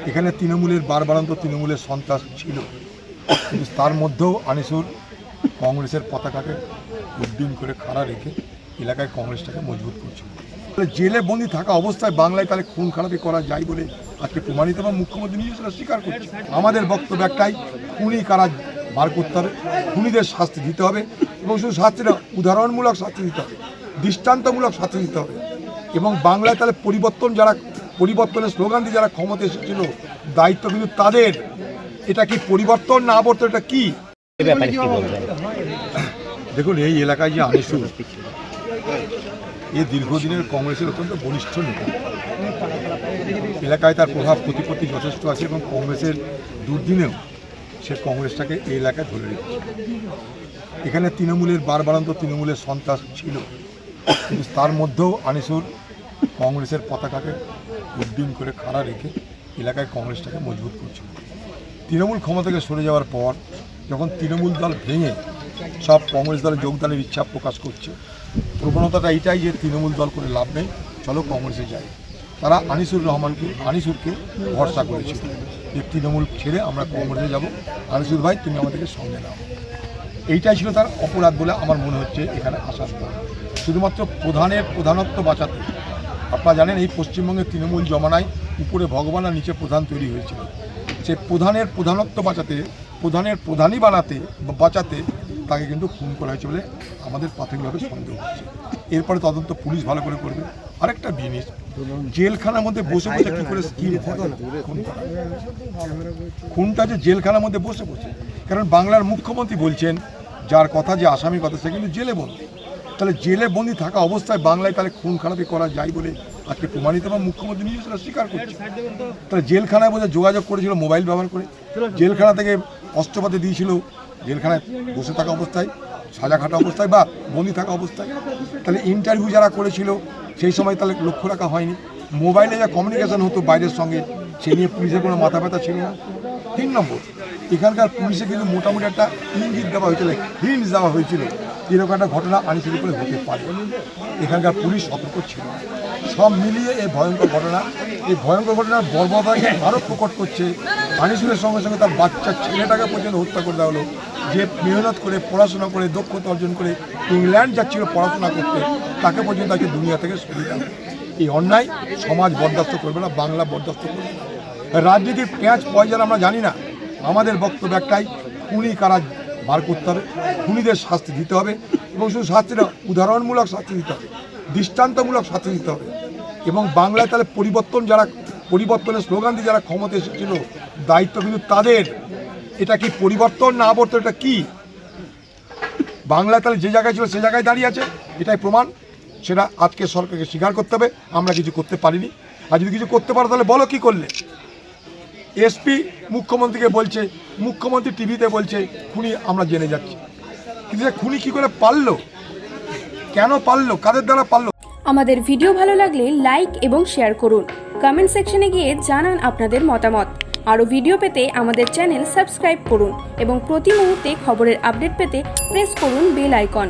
এখানে তৃণমূলের বারবারান্ত তৃণমূলের সন্ত্রাস ছিল, কিন্তু তার মধ্যেও আনিসুর কংগ্রেসের পতাকাকে উড্ডীন করে খাড়া রেখে এলাকায় কংগ্রেসটাকে মজবুত করছিল। জেলে বন্দি থাকা অবস্থায় বাংলায় তাহলে খুন খারাপি করা যায় বলে আজকে প্রমাণিত এবং মুখ্যমন্ত্রী নিজে সেটা স্বীকার করছে। আমাদের বক্তব্য একটাই, খুনি কারা বার করতে হবে, খুনিদের শাস্তি দিতে হবে এবং শুধু শাস্তিটা উদাহরণমূলক শাস্তি দিতে হবে, দৃষ্টান্তমূলক শাস্তি দিতে হবে। এবং বাংলায় তাহলে পরিবর্তনের স্লোগান দিয়ে যারা ক্ষমতা এসেছিল দায়িত্ব কিন্তু তাদের। এটা কি পরিবর্তন না আবর্তন, এটা কি? দেখুন, এই এলাকায় যে আনিসুর, এ দীর্ঘদিনের কংগ্রেসের অত্যন্ত বলিষ্ঠ নেতা। এলাকায় তার প্রভাব প্রতিপত্তি যথেষ্ট আছে এবং কংগ্রেসের দুর্দিনেও সে কংগ্রেসটাকে এই এলাকায় ধরে রেখেছে। এখানে তৃণমূলের বারবারান্ত তৃণমূলের সন্ত্রাস ছিল, কিন্তু তার মধ্যেও আনিসুর কংগ্রেসের পতাকাকে উড্ডীন করে খাড়া রেখে এলাকায় কংগ্রেসটাকে মজবুত করছিল। তৃণমূল ক্ষমতা থেকে সরে যাওয়ার পর যখন তৃণমূল দল ভেঙে সব কংগ্রেস দলে যোগদানের ইচ্ছা প্রকাশ করছে, প্রবণতাটা এইটাই যে তৃণমূল দল করে লাভ নেই, চলো কংগ্রেসে যাই। তারা আনিসুরকে ভরসা করেছিল যে তৃণমূল ছেড়ে আমরা কংগ্রেসে যাব, আনিসুর ভাই তুমি আমাদেরকে সঙ্গে নাও। এইটাই ছিল তার অপরাধ বলে আমার মনে হচ্ছে এখানে আসার পর। শুধুমাত্র প্রধানত্ব বাঁচাতে, আপনারা জানেন এই পশ্চিমবঙ্গের তৃণমূল জমানায় উপরে ভগবান আর নিচে প্রধান তৈরি হয়েছিল। সে প্রধানত্ব বাঁচাতে, প্রধানই বাঁচাতে তাকে কিন্তু খুন করা হয়েছে বলে আমাদের প্রাথমিকভাবে সন্দেহ হচ্ছে। এরপরে তদন্ত পুলিশ ভালো করে করবে। আরেকটা জিনিস, জেলখানার মধ্যে বসে বসে কী করে স্কিম খুনটা যে জেলখানার মধ্যে বসে বসে, কারণ বাংলার মুখ্যমন্ত্রী বলছেন যার কথা যে আসামি কথা সে কিন্তু জেলে বন্দী। তাহলে জেলে বন্দি থাকা অবস্থায় বাংলায় তাহলে খুন খারাপি করা যায় বলে আজকে প্রমাণিত এবং মুখ্যমন্ত্রী নিজে সেটা স্বীকার করছে। তাহলে জেলখানায় বসে যোগাযোগ করেছিল মোবাইল ব্যবহার করে, জেলখানা থেকে অস্ত্রপাতি দিয়েছিল জেলখানায় বসে থাকা অবস্থায়, সাজা খাটা অবস্থায় বা বন্দি থাকা অবস্থায়। তাহলে ইন্টারভিউ যারা করেছিল সেই সময় তাহলে লক্ষ্য রাখা হয়নি। মোবাইলে যা কমিউনিকেশন হতো বাইরের সঙ্গে সে নিয়ে পুলিশের কোনো মাথা ব্যথা ছিল না। 3 নম্বর, এখানকার পুলিশে কিন্তু মোটামুটি একটা ইঙ্গিত দেওয়া হয়েছিল, হিন্টস দেওয়া হয়েছিল এরকম একটা ঘটনা আনিসুর উপরে হতে পারে। এখানকার পুলিশ সতর্ক ছিল। সব মিলিয়ে এই ভয়ঙ্কর ঘটনার বর্বরতাকে আরও প্রকট করছে। আনিসুরের সঙ্গে সঙ্গে তার বাচ্চা ছেলেটাকে পর্যন্ত হত্যা করে দেওয়া হলো, যে মেহনত করে পড়াশোনা করে দক্ষতা অর্জন করে ইংল্যান্ড যাচ্ছিল পড়াশোনা করতে, তাকে পর্যন্ত আজকে দুনিয়া থেকে সরিয়ে দেওয়া। এই অন্যায় সমাজ বরদাস্ত করবে না, বাংলা বরদাস্ত করবে না। রাজনীতির পেঁয়াজ পয়জার আমরা জানি না। আমাদের বক্তব্য একটাই, খুনি কারা বার করতে হবে, খুনিদের শাস্তি দিতে হবে এবং শুধু শাস্তিটা উদাহরণমূলক শাস্তি দিতে হবে, দৃষ্টান্তমূলক শাস্তি দিতে হবে। এবং বাংলায় তাহলে পরিবর্তনের স্লোগান দিয়ে যারা ক্ষমতা এসেছিল দায়িত্ব কিন্তু তাদের। এটা কি পরিবর্তন না আবর্তন, এটা কি? বাংলায় তাহলে যে জায়গায় ছিল সে জায়গায় দাঁড়িয়ে আছে, এটাই প্রমাণ। সেটা আজকে সরকারকে স্বীকার করতে হবে আমরা কিছু করতে পারিনি। আর যদি কিছু করতে পারো তাহলে বলো কি করলে। এসপি মুখ্যমন্ত্রীকে বলছে, মুখ্যমন্ত্রী টিভিতে বলছে খুনি আমরা জেনে যাচ্ছি, কিন্তু খুনি কি করে পারলো, কেন পারলো, কাদের দ্বারা পারলো? আমাদের ভিডিও ভালো লাগলে লাইক এবং শেয়ার করুন। কমেন্ট সেকশনে গিয়ে জানান আপনাদের মতামত। আরও ভিডিও পেতে আমাদের চ্যানেল সাবস্ক্রাইব করুন এবং প্রতি মুহূর্তে খবরের আপডেট পেতে প্রেস করুন বেল আইকন।